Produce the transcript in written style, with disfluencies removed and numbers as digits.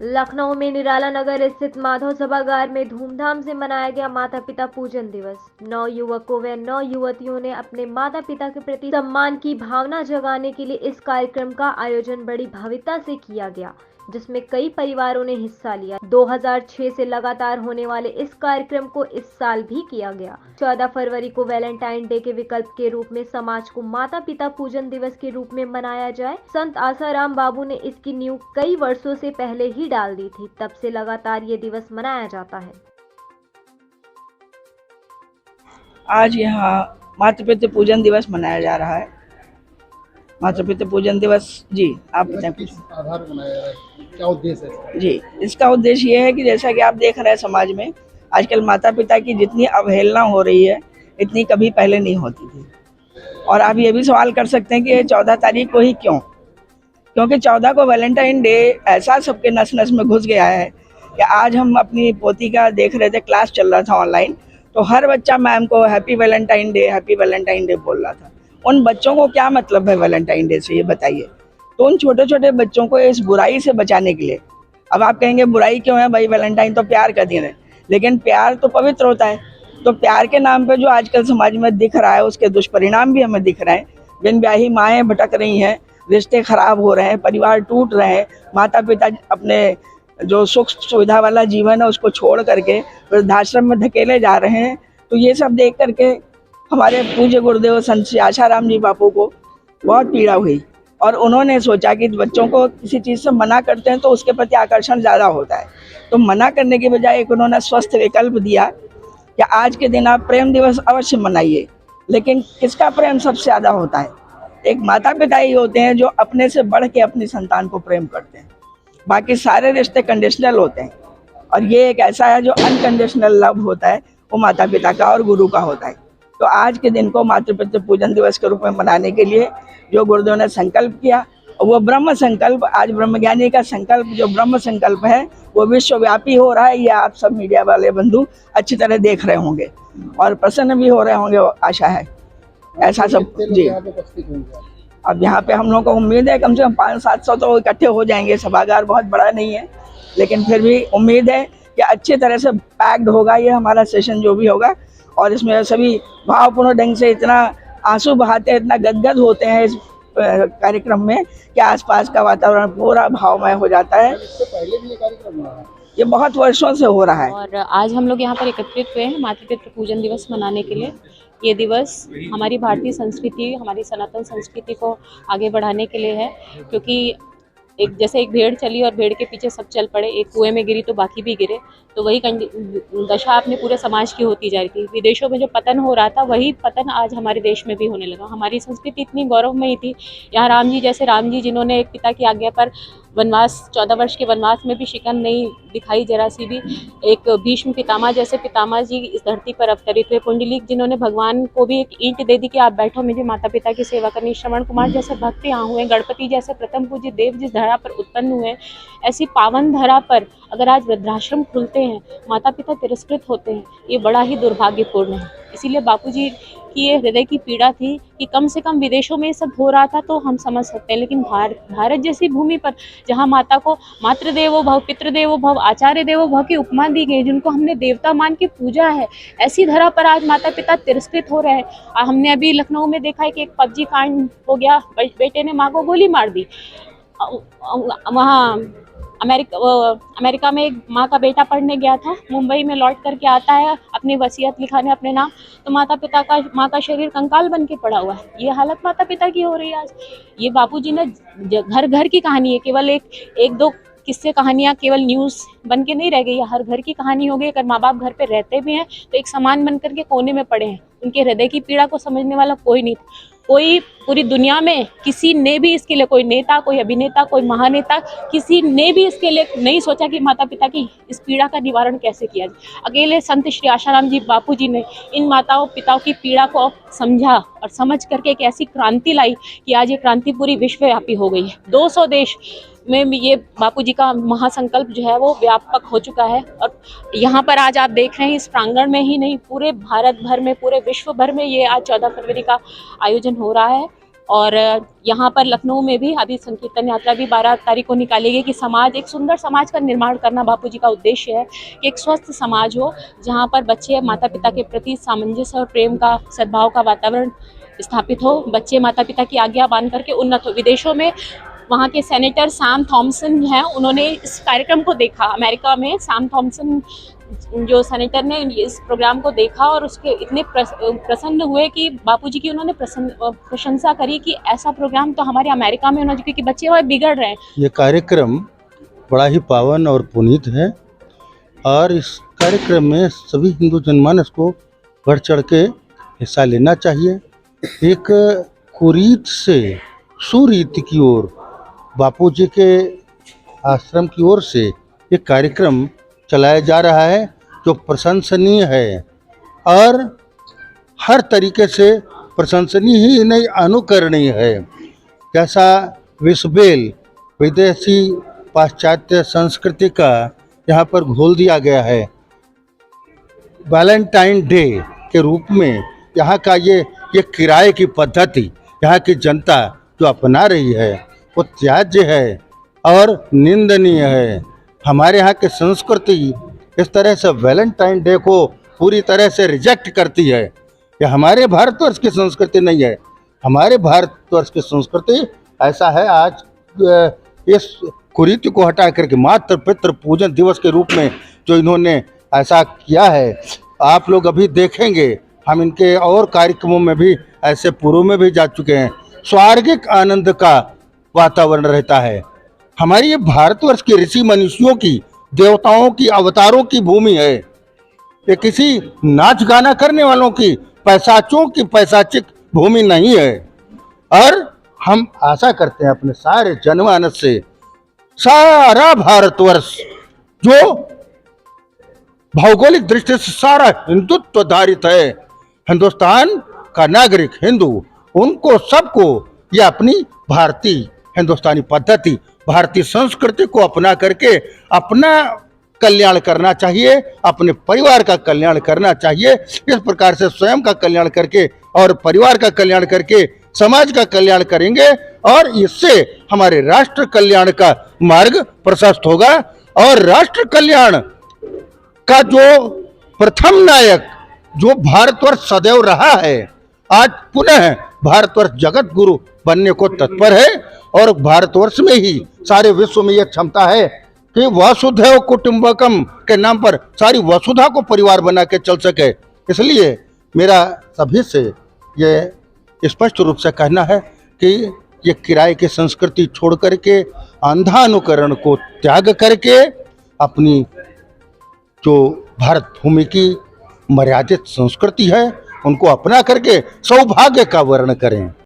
लखनऊ में निराला नगर स्थित माधव सभागार में धूमधाम से मनाया गया माता पिता पूजन दिवस। 9 युवकों व 9 युवतियों ने अपने माता पिता के प्रति सम्मान की भावना जगाने के लिए इस कार्यक्रम का आयोजन बड़ी भव्यता से किया गया, जिसमें कई परिवारों ने हिस्सा लिया। 2006 से लगातार होने वाले इस कार्यक्रम को इस साल भी किया गया। 14 फरवरी को वैलेंटाइन डे के विकल्प के रूप में समाज को माता पिता पूजन दिवस के रूप में मनाया जाए। संत आसाराम बाबू ने इसकी नींव कई वर्षों से पहले ही डाल दी थी, तब से लगातार ये दिवस मनाया जाता है। आज यहाँ माता पिता पूजन दिवस मनाया जा रहा है। माता पिता पूजन दिवस जी, आप बताएं। किस आधार पर बनाया जा रहा है, क्या उद्देश्य है इसका? जी, इसका उद्देश्य ये है कि जैसा कि आप देख रहे हैं समाज में आजकल माता पिता की जितनी अवहेलना हो रही है, इतनी कभी पहले नहीं होती थी। और आप ये भी सवाल कर सकते हैं कि 14 तारीख को ही क्यों? क्योंकि 14 को वैलेंटाइन डे ऐसा सबके नस नस में घुस गया है कि आज हम अपनी पोती का देख रहे थे, क्लास चल रहा था ऑनलाइन, तो हर बच्चा मैम को हैप्पी वैलेंटाइन डे बोल रहा था। उन बच्चों को क्या मतलब है वैलेंटाइन डे से, ये बताइए। तो उन छोटे छोटे बच्चों को इस बुराई से बचाने के लिए, अब आप कहेंगे बुराई क्यों है भाई, वैलेंटाइन तो प्यार का दिन है, लेकिन प्यार तो पवित्र होता है। तो प्यार के नाम पे जो आजकल समाज में दिख रहा है, उसके दुष्परिणाम भी हमें दिख रहे हैं। बिन ब्याही माएँ भटक रही हैं, रिश्ते खराब हो रहे हैं, परिवार टूट रहे हैं, माता पिता अपने जो सुख सुविधा वाला जीवन है उसको छोड़ करके वृद्धाश्रम में धकेले जा रहे हैं। तो ये सब देख करके हमारे पूज्य गुरुदेव संत श्री आसाराम जी बापू को बहुत पीड़ा हुई, और उन्होंने सोचा कि बच्चों को किसी चीज़ से मना करते हैं तो उसके प्रति आकर्षण ज़्यादा होता है। तो मना करने के बजाय एक उन्होंने स्वस्थ विकल्प दिया कि आज के दिन आप प्रेम दिवस अवश्य मनाइए। लेकिन किसका प्रेम सबसे ज़्यादा होता है? एक माता पिता ही होते हैं जो अपने से बढ़ के अपनी संतान को प्रेम करते हैं। बाकी सारे रिश्ते कंडीशनल होते हैं, और ये एक ऐसा है जो अनकंडीशनल लव होता है, वो माता पिता का और गुरु का होता है। तो आज के दिन को मातृ पितृ पूजन दिवस के रूप में मनाने के लिए जो गुरुदेव ने संकल्प किया, वो ब्रह्म संकल्प, आज ब्रह्मज्ञानी का संकल्प जो ब्रह्म संकल्प है वो विश्वव्यापी हो रहा है। ये आप सब मीडिया वाले बंधु अच्छी तरह देख रहे होंगे और प्रसन्न भी हो रहे होंगे, आशा है ऐसा सब जी। अब यहाँ पे हम लोगों को उम्मीद है कम से कम 500-700 तो इकट्ठे हो जाएंगे। सभागार बहुत बड़ा नहीं है, लेकिन फिर भी उम्मीद है कि अच्छी तरह से पैक्ड होगा ये हमारा सेशन जो भी होगा। और इसमें सभी भावपूर्ण ढंग से इतना आंसू बहाते हैं, इतना गदगद होते हैं इस कार्यक्रम में कि आसपास का वातावरण पूरा भावमय हो जाता है। इससे पहले भी ये कार्यक्रम हुआ है? ये बहुत वर्षों से हो रहा है। और आज हम लोग यहाँ पर एकत्रित हुए हैं मातृ पितृ पूजन दिवस मनाने के लिए। ये दिवस हमारी भारतीय संस्कृति, हमारी सनातन संस्कृति को आगे बढ़ाने के लिए है, क्योंकि जैसे एक भेड़ चली और भेड़ के पीछे सब चल पड़े, एक कुएं में गिरी तो बाकी भी गिरे, तो वही दशा अपने पूरे समाज की होती जा रही थी। विदेशों में जो पतन हो रहा था, वही पतन आज हमारे देश में भी होने लगा। हमारी संस्कृति इतनी गौरवमयी थी, यहाँ राम जी जिन्होंने एक पिता की आज्ञा पर वनवास, 14 वर्ष के वनवास में भी शिकन नहीं दिखाई जरा सी भी। एक भीष्म पितामह जैसे पितामह जी इस धरती पर अवतरित हुए। पुंडलीक जिन्होंने भगवान को भी एक ईंट दे दी कि आप बैठो मुझे माता पिता की सेवा करनी। श्रवण कुमार जैसे भक्त यहाँ हुए। गणपति जैसे प्रथम पूज्य देव जिस धरा पर उत्पन्न हुए, ऐसी पावन धरा पर अगर आज वृद्धाश्रम खुलते हैं, माता पिता तिरस्कृत होते हैं, ये बड़ा ही दुर्भाग्यपूर्ण है। इसीलिए बापूजी की ये हृदय की पीड़ा थी कि कम से कम विदेशों में ये सब हो रहा था तो हम समझ सकते हैं, लेकिन भारत जैसी भूमि पर जहाँ माता को मातृदेवो भव, पितृदेवो भव, आचार्य देवो भव की उपमा दी गई, जिनको हमने देवता मान के पूजा है, ऐसी धरा पर आज माता पिता तिरस्कृत हो रहे हैं। हमने अभी लखनऊ में देखा है कि एक पबजी कांड हो गया, बेटे ने माँ को गोली मार दी। वहाँ अमेरिका में एक माँ का बेटा पढ़ने गया था, मुंबई में लौट करके आता है अपनी वसीयत लिखाने अपने नाम, तो माँ का शरीर कंकाल बन के पड़ा हुआ है। ये हालत माता पिता की हो रही है आज। ये बापूजी ने घर घर की कहानी है, केवल एक दो किस्से कहानियाँ केवल न्यूज़ बन के नहीं रह गई, हर घर की कहानी हो गई। अगर माँ बाप घर पे रहते भी हैं तो एक समान बन करके कोने में पड़े हैं। उनके हृदय की पीड़ा को समझने वाला कोई नहीं था। कोई पूरी दुनिया में किसी ने भी इसके लिए, कोई नेता, कोई अभिनेता, कोई महानेता, किसी ने भी इसके लिए नहीं सोचा कि माता पिता की इस पीड़ा का निवारण कैसे किया जाए। अकेले संत श्री आसाराम जी बापू जी ने इन माताओं पिताओं की पीड़ा को समझा और समझ करके एक ऐसी क्रांति लाई कि आज ये क्रांति पूरी विश्वव्यापी हो गई है। 200 देश में ये बापूजी का महासंकल्प जो है वो व्यापक हो चुका है। और यहाँ पर आज आप देख रहे हैं इस प्रांगण में ही नहीं, पूरे भारत भर में, पूरे विश्व भर में ये आज 14 फरवरी का आयोजन हो रहा है। और यहाँ पर लखनऊ में भी अभी संकीर्तन यात्रा भी 12 तारीख को निकाली गई कि समाज, एक सुंदर समाज का निर्माण करना बापूजी का उद्देश्य है कि एक स्वस्थ समाज हो जहाँ पर बच्चे माता पिता के प्रति सामंजस्य और प्रेम का, सद्भाव का वातावरण स्थापित हो, बच्चे माता पिता की आज्ञा मान करके उन्नत हो। विदेशों में वहाँ के सेनेटर सैम थॉम्सन हैं, उन्होंने इस कार्यक्रम को देखा। अमेरिका में सैम थॉम्सन जो सेनेटर ने इस प्रोग्राम को देखा और उसके इतने प्रसन्न हुए कि बापूजी की उन्होंने प्रशंसा करी कि ऐसा प्रोग्राम तो हमारे अमेरिका में होना चाहिए क्योंकि बच्चे वहाँ बिगड़ रहे हैं। ये कार्यक्रम बड़ा ही पावन और पुनीत है और इस कार्यक्रम में सभी हिंदू जनमानस को बढ़ चढ़ के हिस्सा लेना चाहिए। एक कुरीत से सुरीत की ओर, बापूजी के आश्रम की ओर से एक कार्यक्रम चलाया जा रहा है जो प्रशंसनीय है और हर तरीके से प्रशंसनीय ही नहीं, अनुकरणीय है। जैसा विश्वबेल विदेशी पाश्चात्य संस्कृति का यहाँ पर घोल दिया गया है, वैलेंटाइन डे के रूप में यहाँ का ये किराए की पद्धति यहाँ की जनता जो अपना रही है वो त्याज्य है और निंदनीय है। हमारे यहाँ की संस्कृति इस तरह से वैलेंटाइन डे को पूरी तरह से रिजेक्ट करती है। ये हमारे भारतवर्ष की संस्कृति नहीं है। हमारे भारतवर्ष की संस्कृति ऐसा है, आज इस कुरीति को हटा करके मातृ पितृ पूजन दिवस के रूप में जो इन्होंने ऐसा किया है, आप लोग अभी देखेंगे, हम इनके और कार्यक्रमों में भी ऐसे पूर्व में भी जा चुके हैं। स्वर्गिक आनंद का वातावरण रहता है। हमारी ये भारतवर्ष के ऋषि मनुष्यों की, देवताओं की, अवतारों की भूमि है। ये किसी नाच गाना करने वालों की, पैसाचों की पैसाचिक भूमि नहीं है। और हम आशा करते हैं अपने सारे जनमानस से, सारा भारतवर्ष जो भौगोलिक दृष्टि से सारा हिंदुत्व धारित है, हिंदुस्तान का नागरिक हिंदू, उनको सबको ये अपनी भारतीय हिंदुस्तानी पद्धति, भारतीय संस्कृति को अपना करके अपना कल्याण करना चाहिए, अपने परिवार का कल्याण करना चाहिए। इस प्रकार से स्वयं का कल्याण करके और परिवार का कल्याण करके समाज का कल्याण करेंगे और इससे हमारे राष्ट्र कल्याण का मार्ग प्रशस्त होगा। और राष्ट्र कल्याण का जो प्रथम नायक जो भारतवर्ष सदैव रहा है, आज पुनः भारतवर्ष जगत गुरु बनने को तत्पर है और भारतवर्ष में ही सारे विश्व में यह क्षमता है कि वसुधैव कुटुंबकम के नाम पर सारी वसुधा को परिवार बना के चल सके। इसलिए मेरा सभी से ये स्पष्ट रूप से कहना है कि ये किराए की संस्कृति छोड़ करके, अंधानुकरण को त्याग करके अपनी जो भारत भूमि की मर्यादित संस्कृति है उनको अपना करके सौभाग्य का वर्ण करें।